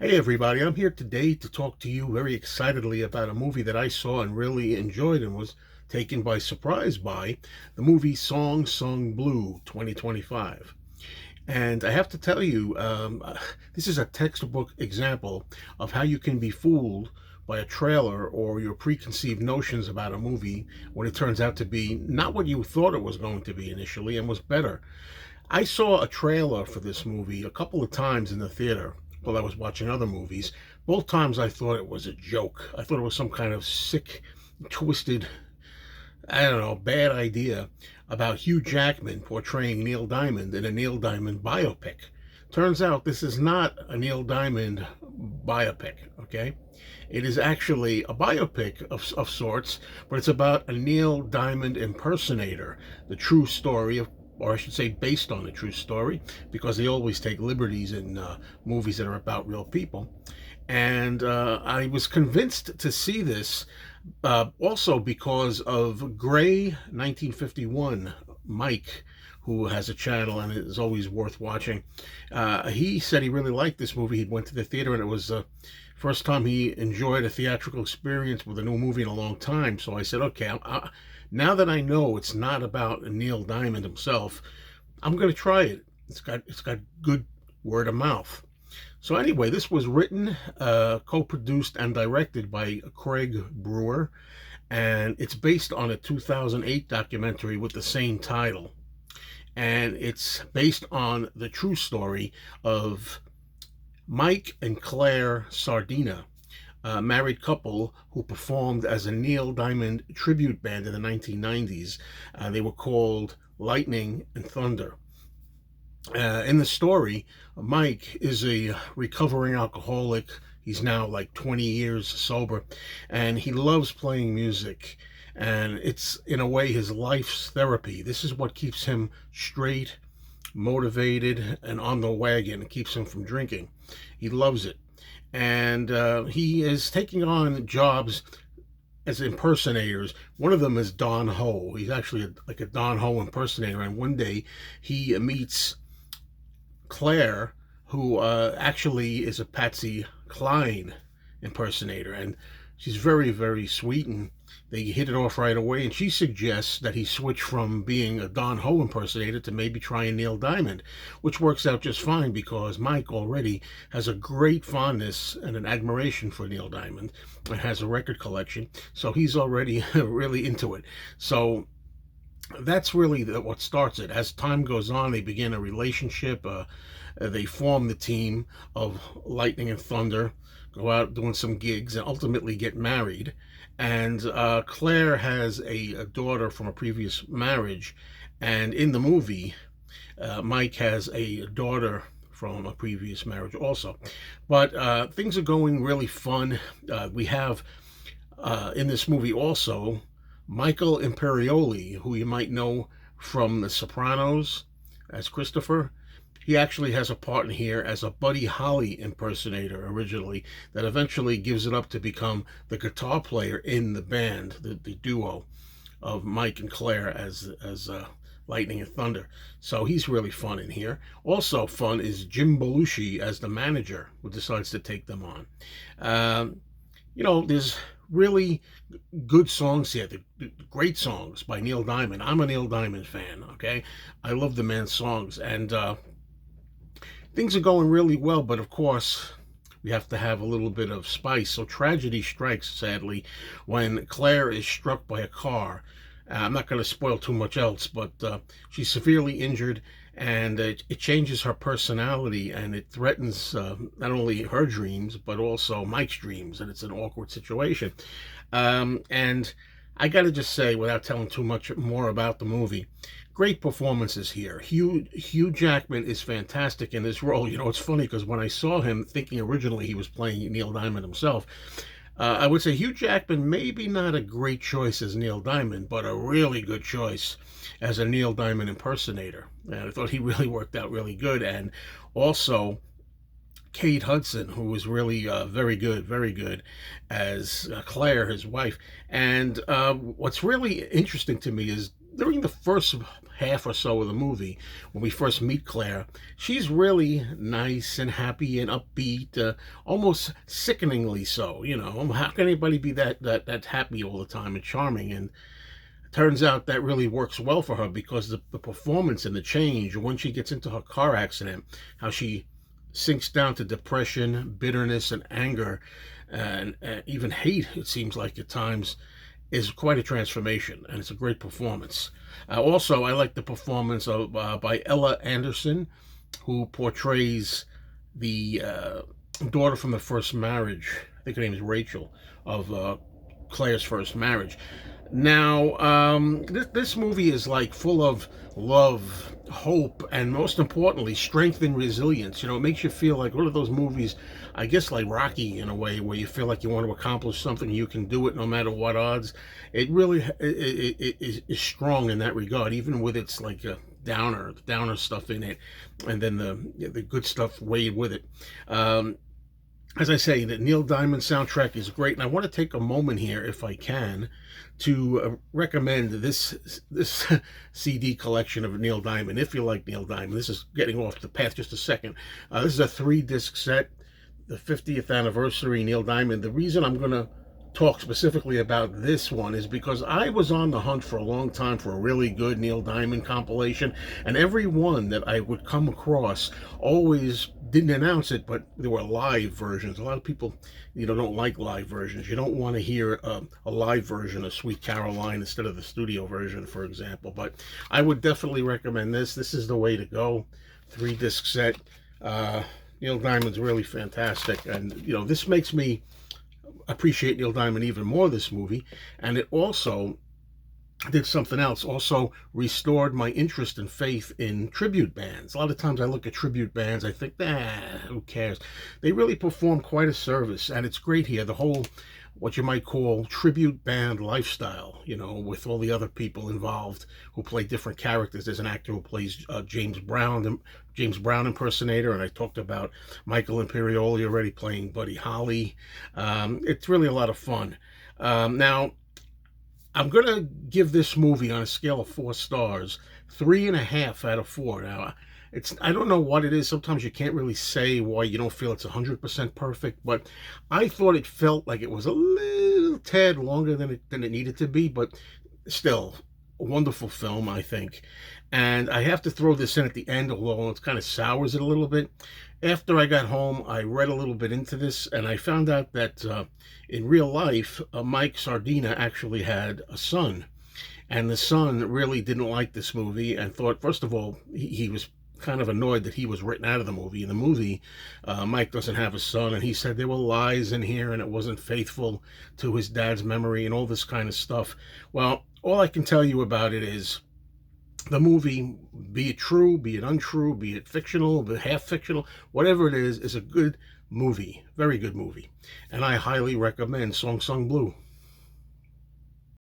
Hey everybody, I'm here today to talk to you very excitedly about a movie that I saw and really enjoyed and was taken by surprise by the movie Song Sung Blue 2025. And I have to tell you, this is a textbook example of how you can be fooled by a trailer or your preconceived notions about a movie when it turns out to be not what you thought it was going to be initially and was better. I saw a trailer for this movie a couple of times in the theater while I was watching other movies. Both times I thought it was a joke. I thought it was some kind of sick, twisted, I don't know, bad idea about Hugh Jackman portraying Neil Diamond in a Neil Diamond biopic. Turns out this is not a Neil Diamond biopic, okay? It is actually a biopic of sorts, but it's about a Neil Diamond impersonator, the true story of, or I should say based on a true story, because they always take liberties in movies that are about real people. And I was convinced to see this also because of Gray 1951, Mike, who has a channel and it is always worth watching. He said he really liked this movie. He went to the theater and it was the first time he enjoyed a theatrical experience with a new movie in a long time. So I said, okay, now that I know it's not about Neil Diamond himself, I'm going to try it. It's got good word of mouth. So anyway, this was written, co-produced, and directed by Craig Brewer, and it's based on a 2008 documentary with the same title. And it's based on the true story of Mike and Claire Sardina, a married couple who performed as a Neil Diamond tribute band in the 1990s. They were called Lightning and Thunder. In the story, Mike is a recovering alcoholic. He's now like 20 years sober, and he loves playing music. And it's, in a way, his life's therapy. This is what keeps him straight, motivated, and on the wagon. It keeps him from drinking. He loves it. And he is taking on jobs as impersonators. One of them is Don Ho. He's actually like a Don Ho impersonator. And one day he meets Claire, who actually is a Patsy Cline impersonator, and she's very, very sweet, and they hit it off right away. And she suggests that he switch from being a Don Ho impersonator to maybe trying Neil Diamond, which works out just fine because Mike already has a great fondness and an admiration for Neil Diamond and has a record collection, so he's already really into it. So that's really what starts it. As time goes on, they begin a relationship. They form the team of Lightning and Thunder, go out doing some gigs, and ultimately get married. And Claire has a daughter from a previous marriage. And in the movie, Mike has a daughter from a previous marriage also. But things are going really fun. We have in this movie also Michael Imperioli, who you might know from The Sopranos as Christopher. He actually has a part in here as a Buddy Holly impersonator originally, that eventually gives it up to become the guitar player in the band, the duo of Mike and Claire as Lightning and Thunder. So he's really fun in here. Also fun is Jim Belushi as the manager who decides to take them on. There's really good songs here, the great songs by Neil Diamond. I'm a Neil Diamond fan, okay? I love the man's songs, and things are going really well, but of course, we have to have a little bit of spice. So tragedy strikes, sadly, when Claire is struck by a car. I'm not going to spoil too much else, but she's severely injured, and it changes her personality, and it threatens not only her dreams, but also Mike's dreams, and it's an awkward situation. And I got to just say, without telling too much more about the movie, great performances here. Hugh Jackman is fantastic in this role. It's funny because when I saw him, thinking originally he was playing Neil Diamond himself, I would say Hugh Jackman maybe not a great choice as Neil Diamond, but a really good choice as a Neil Diamond impersonator. And I thought he really worked out really good. And also Kate Hudson, who was really very good as Claire, his wife. And what's really interesting to me is during the first half or so of the movie, when we first meet Claire, she's really nice and happy and upbeat, almost sickeningly so. You know, how can anybody be that happy all the time and charming? And turns out that really works well for her because the performance and the change when she gets into her car accident, how she sinks down to depression, bitterness, and anger, and even hate, it seems like at times, is quite a transformation, and it's a great performance. Also, I like the performance of by Ella Anderson, who portrays the daughter from the first marriage. I think her name is Rachel, of Claire's first marriage. Now, this movie is like full of love, hope, and most importantly, strength and resilience. You know, it makes you feel like one of those movies, I guess, like Rocky in a way, where you feel like you want to accomplish something, you can do it no matter what odds. It really is strong in that regard, even with its like downer stuff in it, and then the good stuff weighed with it. As I say, the Neil Diamond soundtrack is great, and I want to take a moment here, if I can, to recommend this CD collection of Neil Diamond. If you like Neil Diamond, this is getting off the path just a second. This is a 3-disc set, the 50th anniversary Neil Diamond. The reason I'm going to talk specifically about this one is because I was on the hunt for a long time for a really good Neil Diamond compilation, and every one that I would come across always didn't announce it, but there were live versions. A lot of people, don't like live versions. You don't want to hear a live version of Sweet Caroline instead of the studio version, for example. But I would definitely recommend this. This is the way to go. 3-disc set. Neil Diamond's really fantastic, and this makes me appreciate Neil Diamond even more, this movie. And it also did something else, also restored my interest and faith in tribute bands. A lot of times I look at tribute bands, I think, who cares? They really perform quite a service, and it's great here. The whole, what you might call tribute band lifestyle, with all the other people involved who play different characters. There's an actor who plays James Brown impersonator, and I talked about Michael Imperioli already playing Buddy Holly. It's really a lot of fun. Now, I'm going to give this movie, on a scale of 4 stars, 3.5 out of 4. Now, I don't know what it is. Sometimes you can't really say why you don't feel it's 100% perfect, but I thought it felt like it was a little tad longer than it needed to be, but still, a wonderful film, I think. And I have to throw this in at the end, although it kind of sours it a little bit. After I got home, I read a little bit into this, and I found out that in real life, Mike Sardina actually had a son. And the son really didn't like this movie and thought, first of all, he was kind of annoyed that he was written out of the movie. In the movie, Mike doesn't have a son, and he said there were lies in here, and it wasn't faithful to his dad's memory and all this kind of stuff. Well, all I can tell you about it is the movie, be it true, be it untrue, be it fictional, be it half fictional, whatever it is a good movie, very good movie. And I highly recommend Song Sung Blue.